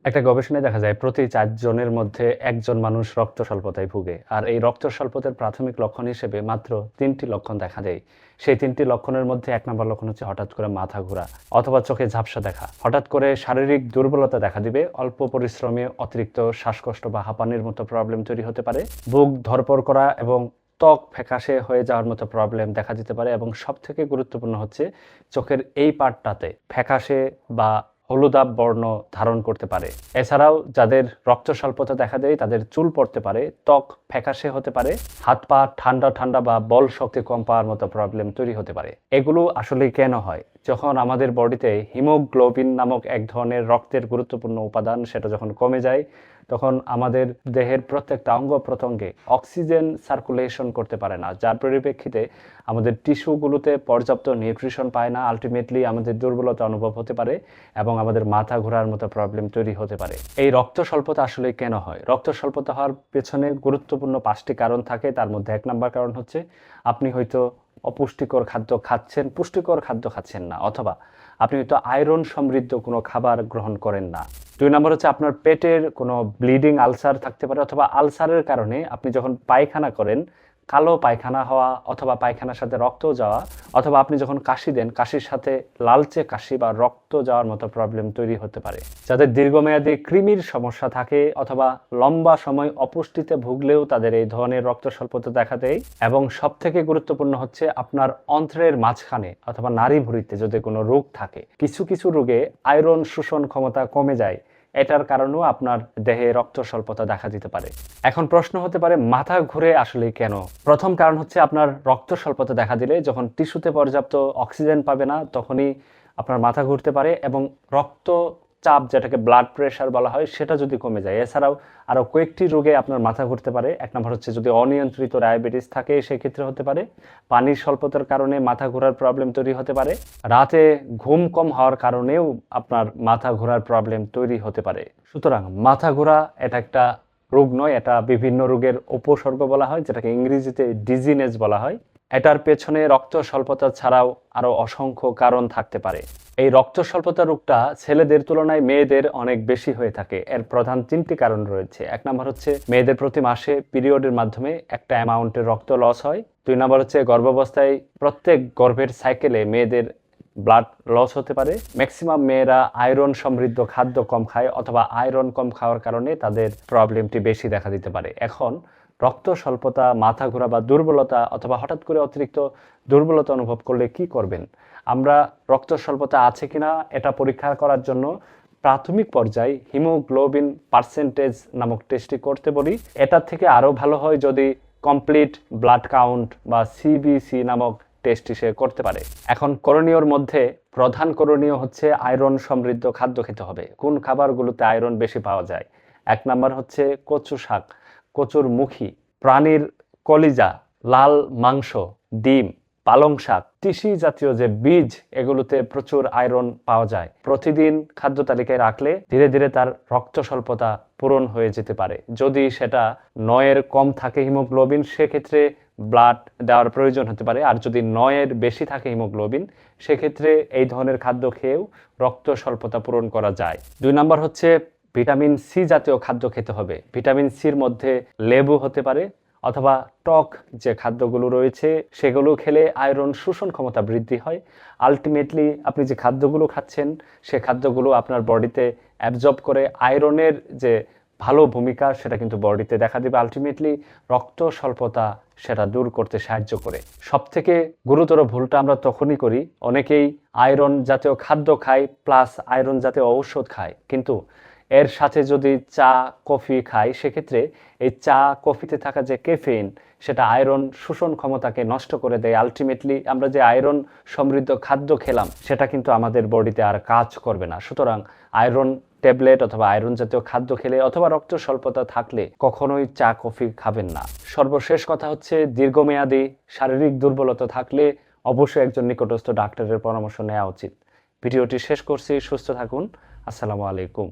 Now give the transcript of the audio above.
একটা গবেষণায় দেখা যায় প্রতি ৪ জনের মধ্যে ১ জন মানুষ রক্ত স্বল্পতায় ভুগে। আর এই রক্ত স্বল্পতার প্রাথমিক লক্ষণ হিসেবে মাত্র ৩ টি লক্ষণ দেখা দেয়। সেই ৩ টি লক্ষণের মধ্যে ১ নম্বর লক্ষণ হচ্ছে হঠাৎ করে মাথা ঘোরা অথবা চোখে ঝাপসা দেখা। হঠাৎ করে শারীরিক দুর্বলতা দেখা দিবে, অল্প পরিশ্রমে অতিরিক্ত শ্বাসকষ্ট বা হাঁপানির মতো প্রবলেম তৈরি হতে পারে। বুক ধড়ফড় করা এবং ত্বক ফ্যাকাশে হয়ে যাওয়ার মতো প্রবলেম দেখা দিতে পারে এবং সবথেকে গুরুত্বপূর্ণ হচ্ছে চোখের এই পার্টটাতে ফ্যাকাশে বা হলুদাভ বর্ণ ধারণ করতে পারে। এছাড়াও যাদের রক্ত স্বল্পতা দেখা দেয় তাদের চুল পড়তে পারে, ত্বক ফ্যাকাশে হতে পারে, হাত পা ঠান্ডা ঠান্ডা বা বল শক্তি কম পাওয়ার মতো প্রবলেম তৈরি হতে পারে। এগুলো আসলে কেন হয়? যখন আমাদের বডিতে হিমোগ্লোবিন নামক এক ধরনের রক্তের গুরুত্বপূর্ণ উপাদান সেটা যখন কমে যায়, তখন আমাদের দেহের প্রত্যেকটা অঙ্গ প্রত্যঙ্গে অক্সিজেন সার্কুলেশন করতে পারে না, যার পরিপ্রেক্ষিতে আমাদের টিস্যুগুলোতে পর্যাপ্ত নিউট্রিশন পায় না। আলটিমেটলি আমাদের দুর্বলতা অনুভব হতে পারে এবং আমাদের মাথা ঘোরার মতো প্রবলেম তৈরি হতে পারে। এই রক্ত স্বল্পতা আসলে কেন হয়? রক্ত স্বল্পতা হওয়ার পেছনে গুরুত্বপূর্ণ ৫টি কারণ থাকে। তার মধ্যে ১ নম্বর কারণ হচ্ছে আপনি হয়তো অপুষ্টিকর খাদ্য খাচ্ছেন, পুষ্টিকর খাদ্য খাচ্ছেন না, অথবা আপনি হয়তো আয়রন সমৃদ্ধ কোনো খাবার গ্রহণ করেন না। ২ নম্বর হচ্ছে আপনার পেটের কোনো ব্লিডিং আলসার থাকতে পারে, অথবা আলসারের কারণে আপনি যখন পায়খানা করেন কালো পায়খানা হওয়া, অথবা পায়খানার সাথে রক্ত যাওয়া, অথবা আপনি যখন কাশি দেন কাশির সাথে লালচে কাশি বা রক্ত যাওয়ার মতো প্রবলেম তৈরি হতে পারে। যাদের দীর্ঘমেয়াদী কৃমির সমস্যা থাকে অথবা লম্বা সময় অপুষ্টিতে ভুগলেও তাদের এই ধরনের রক্ত স্বল্পতা দেখা দেয়। এবং সবথেকে গুরুত্বপূর্ণ হচ্ছে আপনার অন্ত্রের মাঝখানে অথবা নাড়ি ভুঁড়িতে যদি কোনো রোগ থাকে, কিছু কিছু রোগে আয়রন শোষণ ক্ষমতা কমে যায়, এটার কারণেও আপনার দেহে রক্ত স্বল্পতা দেখা দিতে পারে। এখন প্রশ্ন হতে পারে মাথা ঘুরে আসলে কেন? প্রথম কারণ হচ্ছে আপনার রক্ত স্বল্পতা দেখা দিলে যখন টিস্যুতে পর্যাপ্ত অক্সিজেন পাবে না তখনই আপনার মাথা ঘুরতে পারে এবং রক্ত চাপ, যেটাকে ব্লাড প্রেশার বলা হয়, সেটা যদি কমে যায়। এছাড়াও আরও কয়েকটি রোগে আপনার মাথা ঘুরতে পারে। ১ নম্বর হচ্ছে যদি অনিয়ন্ত্রিত ডায়াবেটিস থাকে সেক্ষেত্রে হতে পারে। পানির স্বল্পতার কারণে মাথা ঘোরার প্রবলেম তৈরি হতে পারে। রাতে ঘুম কম হওয়ার কারণেও আপনার মাথা ঘোরার প্রবলেম তৈরি হতে পারে। সুতরাং মাথা ঘোরা এটা একটা রোগ নয়, এটা বিভিন্ন রোগের উপসর্গ বলা হয়, যেটাকে ইংরেজিতে ডিজিনেস বলা হয়। এটার পেছনে রক্ত স্বল্পতা ছাড়াও আরও অসংখ্য কারণ থাকতে পারে। এই রক্ত স্বল্পতা রোগটা ছেলেদের তুলনায় মেয়েদের অনেক বেশি হয়ে থাকে। এর প্রধান ৩টি কারণ রয়েছে। ১ নম্বর হচ্ছে মেয়েদের প্রতি মাসে পিরিয়ডের মাধ্যমে একটা অ্যামাউন্টের রক্ত লস হয়। ২ নম্বর হচ্ছে গর্ভাবস্থায় প্রত্যেক গর্ভের সাইকেলে মেয়েদের ব্লাড লস হতে পারে। ম্যাক্সিমাম মেয়েরা আয়রন সমৃদ্ধ খাদ্য কম খায় অথবা আয়রন কম খাওয়ার কারণে তাদের প্রবলেমটি বেশি দেখা দিতে পারে। এখন রক্ত স্বল্পতা, মাথা ঘোরা বা দুর্বলতা অথবা হঠাৎ করে অতিরিক্ত দুর্বলতা অনুভব করলে কি করবেন? আমরা রক্ত স্বল্পতা আছে কিনা এটা পরীক্ষা করার জন্য প্রাথমিক পর্যায়ে হিমোগ্লোবিন পার্সেন্টেজ নামক টেস্টটি করতে বলি। এটার থেকে আরও ভালো হয় যদি কমপ্লিট ব্লাড কাউন্ট বা সিবিসি নামক টেস্ট সে করতে পারে। এখন করণীয়র মধ্যে প্রধান করণীয় হচ্ছে আয়রন সমৃদ্ধ খাদ্য খেতে হবে। কোন খাবারগুলোতে আয়রন বেশি পাওয়া যায়? ১ নম্বর হচ্ছে কচু শাক, কচুর মুখী, প্রাণীর কলিজা, লাল মাংস, ডিম, পালং শাক, তিসি জাতীয় যে বীজ, এগুলোতে প্রচুর আয়রন পাওয়া যায়। প্রতিদিন খাদ্য তালিকায় রাখলে ধীরে ধীরে তার রক্ত স্বল্পতা পূরণ হয়ে যেতে পারে। যদি সেটা ৯-এর কম থাকে হিমোগ্লোবিন, সেক্ষেত্রে ব্লাড দেওয়ার প্রয়োজন হতে পারে। আর যদি ৯-এর বেশি থাকে হিমোগ্লোবিন, সেক্ষেত্রে এই ধরনের খাদ্য খেয়েও রক্ত স্বল্পতা পূরণ করা যায়। ২ নম্বর হচ্ছে ভিটামিন সি জাতীয় খাদ্য খেতে হবে। ভিটামিন সির মধ্যে লেবু হতে পারে অথবা টক যে খাদ্যগুলো রয়েছে সেগুলো খেলে আয়রন শোষণ ক্ষমতা বৃদ্ধি হয়। আলটিমেটলি আপনি যে খাদ্যগুলো খাচ্ছেন সে খাদ্যগুলো আপনার বডিতে অ্যাবজর্ব করে আয়রনের যে ভালো ভূমিকা সেটা কিন্তু বডিতে দেখা দেবে। আলটিমেটলি রক্ত স্বল্পতা সেটা দূর করতে সাহায্য করে। সবথেকে গুরুতর ভুলটা আমরা তখনই করি, অনেকেই আয়রন জাতীয় খাদ্য খায় প্লাস আয়রন জাতীয় ঔষধ খায়, কিন্তু এর সাথে যদি চা কফি খাই সেক্ষেত্রে এই চা কফিতে থাকা যে ক্যাফেইন সেটা আয়রন শোষণ ক্ষমতাকে নষ্ট করে দেয়। আলটিমেটলি আমরা যে আয়রন সমৃদ্ধ খাদ্য খেলাম সেটা কিন্তু আমাদের বডিতে আর কাজ করবে না। সুতরাং আয়রন ট্যাবলেট অথবা আয়রন জাতীয় খাদ্য খেলে অথবা রক্ত স্বল্পতা থাকলে কখনোই চা কফি খাবেন না। সর্বশেষ কথা হচ্ছে দীর্ঘমেয়াদী শারীরিক দুর্বলতা থাকলে অবশ্যই একজন নিকটস্থ ডাক্তারের পরামর্শ নেওয়া উচিত। ভিডিওটি শেষ করছি। সুস্থ থাকুন। আসসালামু আলাইকুম।